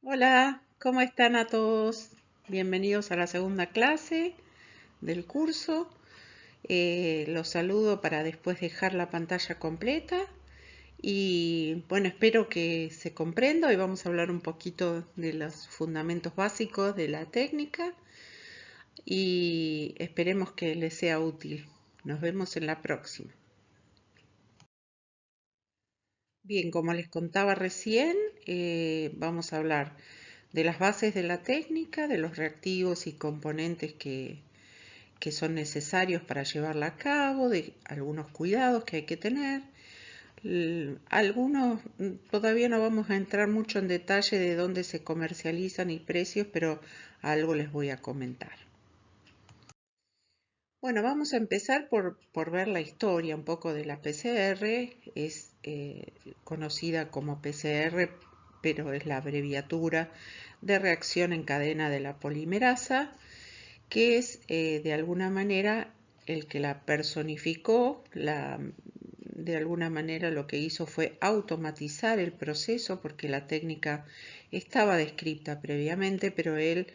Hola, ¿cómo están a todos? Bienvenidos a la segunda clase del curso. Los saludo para después dejar la pantalla completa y bueno, espero que se comprenda. Hoy vamos a hablar un poquito de los fundamentos básicos de la técnica y esperemos que les sea útil. Nos vemos en la próxima. Bien, como les contaba recién, vamos a hablar de las bases de la técnica, de los reactivos y componentes que son necesarios para llevarla a cabo, de algunos cuidados que hay que tener. Algunos, todavía no vamos a entrar mucho en detalle de dónde se comercializan y precios, pero algo les voy a comentar. Bueno, vamos a empezar por ver la historia un poco de la PCR. Es conocida como PCR, pero es la abreviatura de reacción en cadena de la polimerasa, que es de alguna manera el que la personificó, de alguna manera lo que hizo fue automatizar el proceso porque la técnica estaba descrita previamente, pero él,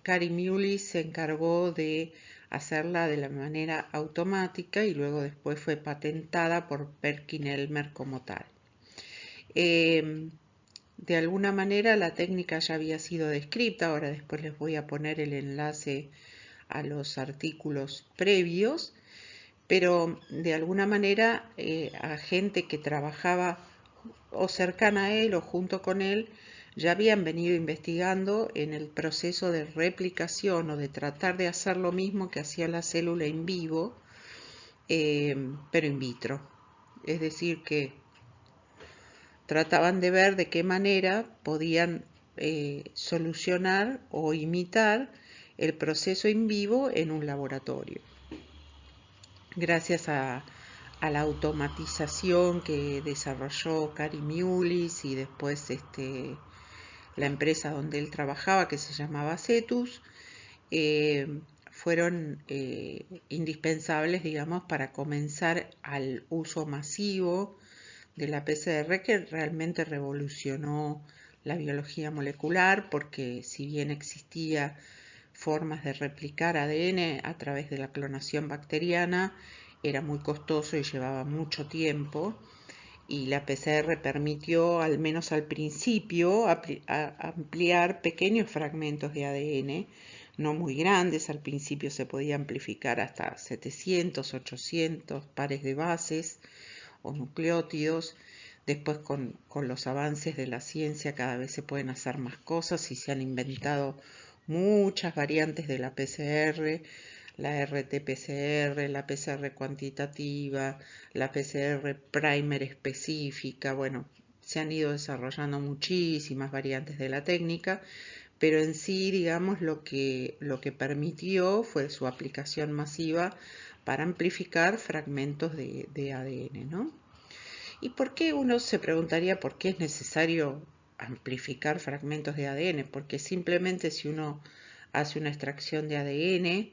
Kary Mullis, se encargó de hacerla de la manera automática y luego después fue patentada por Perkin-Elmer como tal. De alguna manera la técnica ya había sido descrita, ahora después les voy a poner el enlace a los artículos previos, pero de alguna manera a gente que trabajaba o cercana a él o junto con él ya habían venido investigando en el proceso de replicación o de tratar de hacer lo mismo que hacía la célula en vivo, pero in vitro. Es decir, que trataban de ver de qué manera podían solucionar o imitar el proceso en vivo en un laboratorio. Gracias a la automatización que desarrolló Kary Mullis y después la empresa donde él trabajaba, que se llamaba Cetus, fueron indispensables, digamos, para comenzar al uso masivo de la PCR, que realmente revolucionó la biología molecular, porque si bien existía formas de replicar ADN a través de la clonación bacteriana, era muy costoso y llevaba mucho tiempo, y la PCR permitió, al menos al principio, ampliar pequeños fragmentos de ADN, no muy grandes. Al principio se podía amplificar hasta 700, 800 pares de bases o nucleótidos. Después con los avances de la ciencia cada vez se pueden hacer más cosas y se han inventado muchas variantes de la PCR, la RT-PCR, la PCR cuantitativa, la PCR primer específica. Bueno, se han ido desarrollando muchísimas variantes de la técnica, pero en sí, digamos, lo que permitió fue su aplicación masiva para amplificar fragmentos de ADN, ¿no? ¿Y por qué uno se preguntaría por qué es necesario amplificar fragmentos de ADN? Porque simplemente si uno hace una extracción de ADN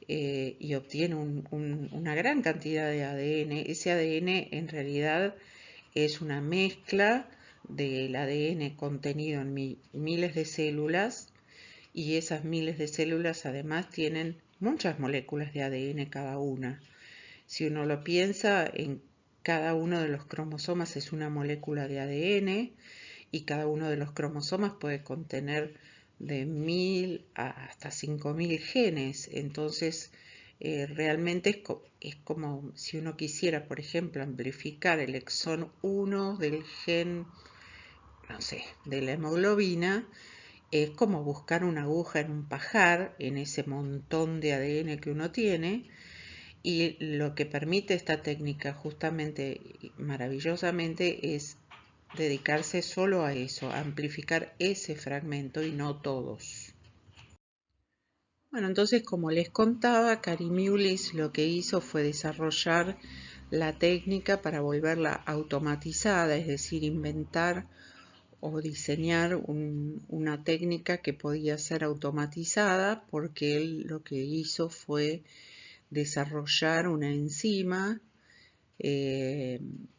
y obtiene una gran cantidad de ADN, ese ADN en realidad es una mezcla del ADN contenido en miles de células, y esas miles de células además tienen muchas moléculas de ADN cada una. Si uno lo piensa, en cada uno de los cromosomas es una molécula de ADN y cada uno de los cromosomas puede contener de 1000 hasta 5000 genes. Entonces, realmente es como si uno quisiera, por ejemplo, amplificar el exón 1 del gen, no sé, de la hemoglobina. Es como buscar una aguja en un pajar, en ese montón de ADN que uno tiene, y lo que permite esta técnica justamente maravillosamente es dedicarse solo a eso, a amplificar ese fragmento y no todos. Bueno, entonces como les contaba, Kary Mullis lo que hizo fue desarrollar la técnica para volverla automatizada, es decir, inventar o diseñar una técnica que podía ser automatizada, porque él lo que hizo fue desarrollar una enzima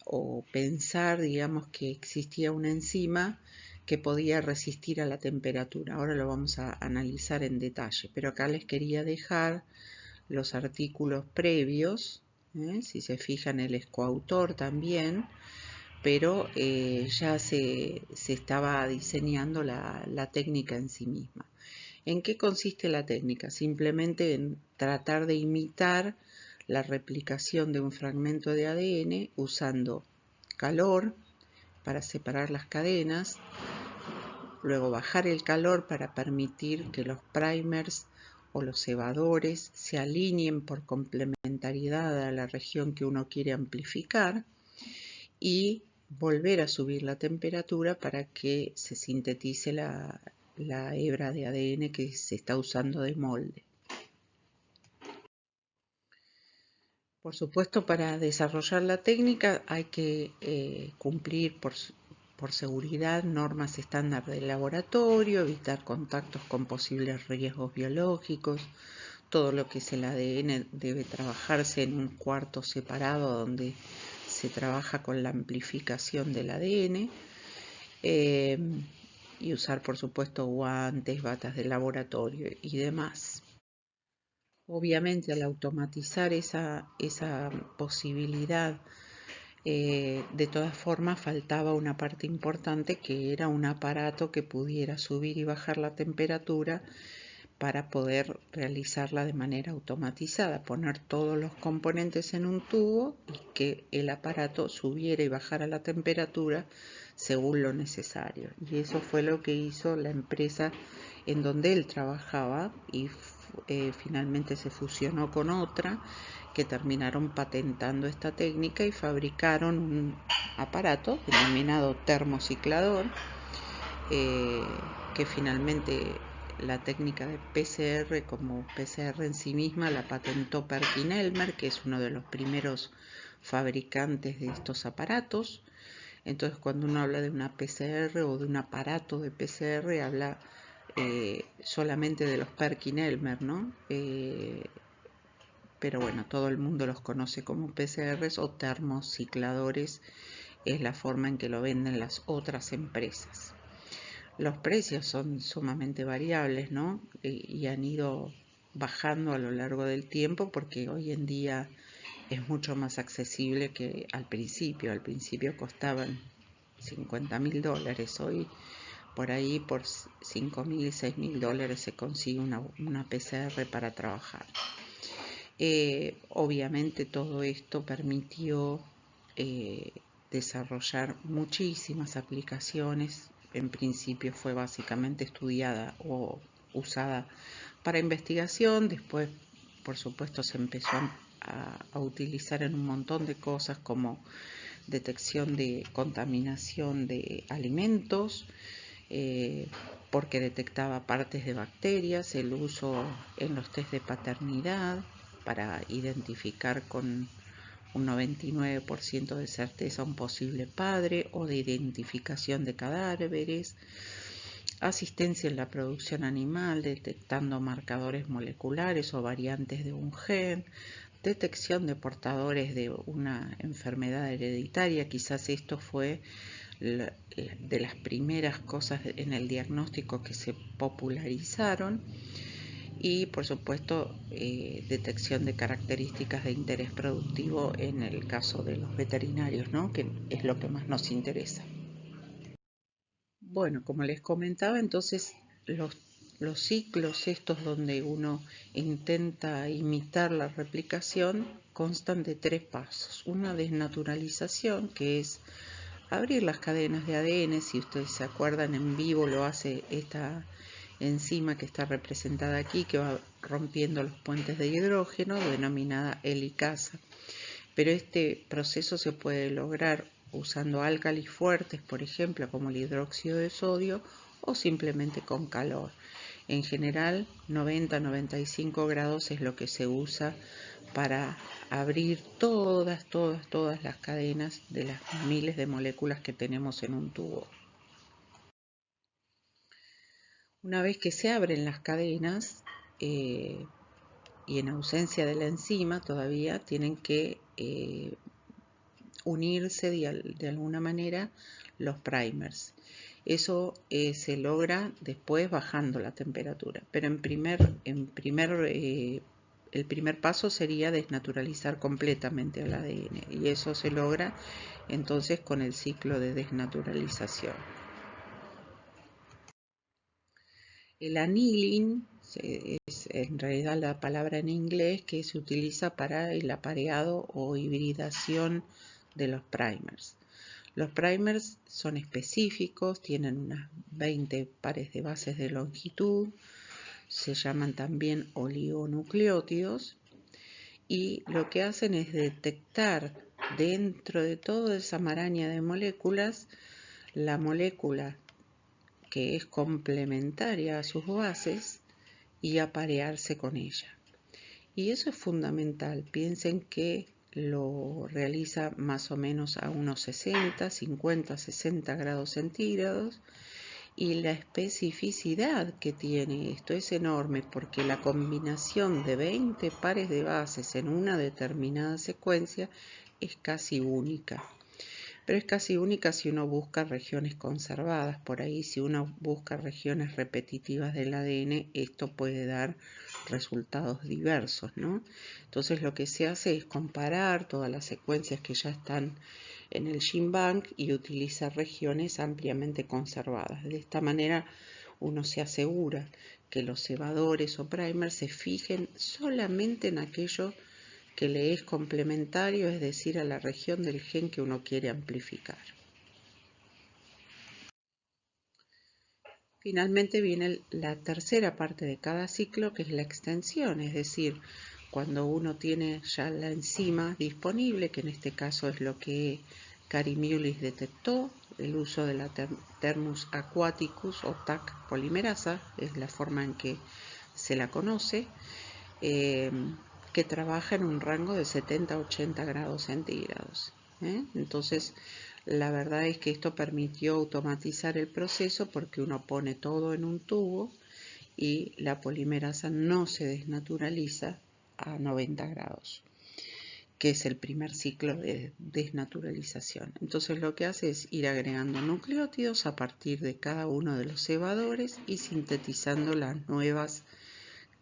o pensar, digamos, que existía una enzima que podía resistir a la temperatura. Ahora lo vamos a analizar en detalle, pero acá les quería dejar los artículos previos, si se fijan él es coautor también, pero ya se estaba diseñando la técnica en sí misma. ¿En qué consiste la técnica? Simplemente en tratar de imitar la replicación de un fragmento de ADN usando calor para separar las cadenas, luego bajar el calor para permitir que los primers o los cebadores se alineen por complementariedad a la región que uno quiere amplificar y volver a subir la temperatura para que se sintetice la hebra de ADN que se está usando de molde. Por supuesto, para desarrollar la técnica hay que cumplir por seguridad normas estándar del laboratorio, evitar contactos con posibles riesgos biológicos. Todo lo que es el ADN debe trabajarse en un cuarto separado donde se trabaja con la amplificación del ADN. Y usar, por supuesto, guantes, batas de laboratorio y demás. Obviamente, al automatizar esa posibilidad, de todas formas faltaba una parte importante que era un aparato que pudiera subir y bajar la temperatura para poder realizarla de manera automatizada, poner todos los componentes en un tubo y que el aparato subiera y bajara la temperatura según lo necesario. Y eso fue lo que hizo la empresa en donde él trabajaba y finalmente se fusionó con otra que terminaron patentando esta técnica y fabricaron un aparato denominado termociclador que finalmente la técnica de PCR como PCR en sí misma la patentó Perkin-Elmer, que es uno de los primeros fabricantes de estos aparatos. Entonces, cuando uno habla de una PCR o de un aparato de PCR, habla solamente de los Perkin-Elmer, ¿no? Pero bueno, todo el mundo los conoce como PCRs o termocicladores, es la forma en que lo venden las otras empresas. Los precios son sumamente variables, ¿no? Y han ido bajando a lo largo del tiempo porque hoy en día es mucho más accesible que al principio. Al principio costaban $50.000, hoy por ahí por $5.000, $6.000 se consigue una PCR para trabajar. Obviamente todo esto permitió desarrollar muchísimas aplicaciones. En principio fue básicamente estudiada o usada para investigación, después por supuesto se empezó a utilizar en un montón de cosas como detección de contaminación de alimentos, porque detectaba partes de bacterias, el uso en los test de paternidad para identificar con un 99% de certeza un posible padre o de identificación de cadáveres, asistencia en la producción animal, detectando marcadores moleculares o variantes de un gen, detección de portadores de una enfermedad hereditaria. Quizás esto fue de las primeras cosas en el diagnóstico que se popularizaron. Y por supuesto detección de características de interés productivo en el caso de los veterinarios, ¿no? Que es lo que más nos interesa. Bueno, como les comentaba, entonces los ciclos estos donde uno intenta imitar la replicación constan de 3 pasos. Una desnaturalización, que es abrir las cadenas de ADN. Si ustedes se acuerdan, en vivo lo hace esta enzima que está representada aquí, que va rompiendo los puentes de hidrógeno, denominada helicasa. Pero este proceso se puede lograr usando álcalis fuertes, por ejemplo, como el hidróxido de sodio, o simplemente con calor. En general, 90-95 grados es lo que se usa para abrir todas las cadenas de las miles de moléculas que tenemos en un tubo. Una vez que se abren las cadenas, y en ausencia de la enzima todavía tienen que unirse de alguna manera los primers. Eso se logra después bajando la temperatura, pero el primer paso sería desnaturalizar completamente el ADN, y eso se logra entonces con el ciclo de desnaturalización. El annealing es en realidad la palabra en inglés que se utiliza para el apareado o hibridación de los primers. Los primers son específicos, tienen unas 20 pares de bases de longitud, se llaman también oligonucleótidos, y lo que hacen es detectar dentro de toda esa maraña de moléculas la molécula que es complementaria a sus bases y aparearse con ella. Y eso es fundamental. Piensen que lo realiza más o menos a unos 50, 60 grados centígrados, y la especificidad que tiene esto es enorme, porque la combinación de 20 pares de bases en una determinada secuencia es casi única. Pero es casi única si uno busca regiones conservadas. Por ahí, si uno busca regiones repetitivas del ADN, esto puede dar resultados diversos, ¿no? Entonces lo que se hace es comparar todas las secuencias que ya están en el GenBank y utilizar regiones ampliamente conservadas. De esta manera uno se asegura que los cebadores o primers se fijen solamente en aquello que le es complementario, es decir, a la región del gen que uno quiere amplificar. Finalmente viene la tercera parte de cada ciclo, que es la extensión, es decir, cuando uno tiene ya la enzima disponible, que en este caso es lo que Kary Mullis detectó, el uso de la Thermus aquaticus o TAC polimerasa, es la forma en que se la conoce, que trabaja en un rango de 70 a 80 grados centígrados. Entonces, la verdad es que esto permitió automatizar el proceso, porque uno pone todo en un tubo y la polimerasa no se desnaturaliza a 90 grados, que es el primer ciclo de desnaturalización. Entonces lo que hace es ir agregando nucleótidos a partir de cada uno de los cebadores y sintetizando las nuevas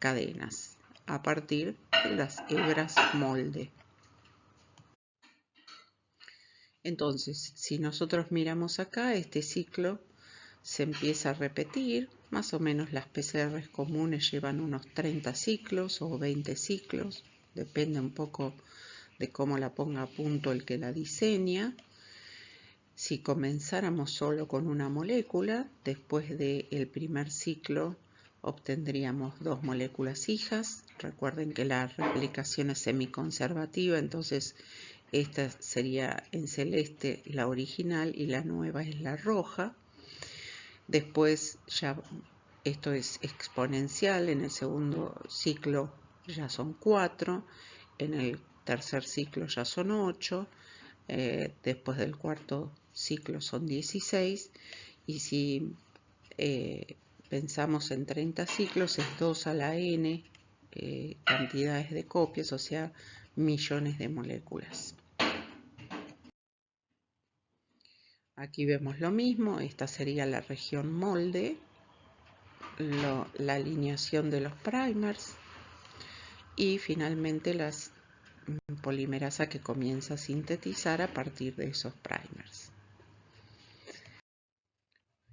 cadenas a partir de las hebras molde. Entonces, si nosotros miramos acá, este ciclo se empieza a repetir. Más o menos las PCRs comunes llevan unos 30 ciclos o 20 ciclos, depende un poco de cómo la ponga a punto el que la diseña. Si comenzáramos solo con una molécula, después del primer ciclo obtendríamos 2 moléculas hijas. Recuerden que la replicación es semiconservativa, entonces esta sería en celeste la original y la nueva es la roja. Después ya esto es exponencial, en el segundo ciclo ya son 4, en el tercer ciclo ya son 8, después del cuarto ciclo son 16, y si pensamos en 30 ciclos es 2 a la n cantidades de copias, o sea, millones de moléculas. Aquí vemos lo mismo, esta sería la región molde, la alineación de los primers y finalmente las polimerasa que comienza a sintetizar a partir de esos primers.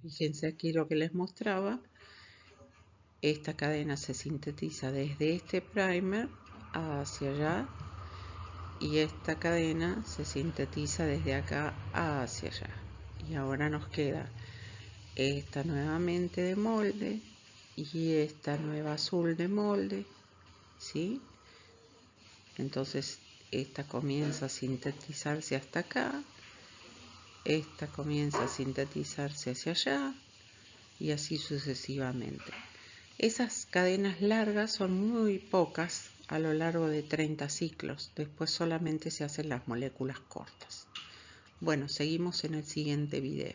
Fíjense aquí lo que les mostraba. Esta cadena se sintetiza desde este primer hacia allá y esta cadena se sintetiza desde acá hacia allá. Y ahora nos queda esta nuevamente de molde y esta nueva azul de molde, ¿sí? Entonces esta comienza a sintetizarse hasta acá, esta comienza a sintetizarse hacia allá y así sucesivamente. Esas cadenas largas son muy pocas a lo largo de 30 ciclos, después solamente se hacen las moléculas cortas. Bueno, seguimos en el siguiente video.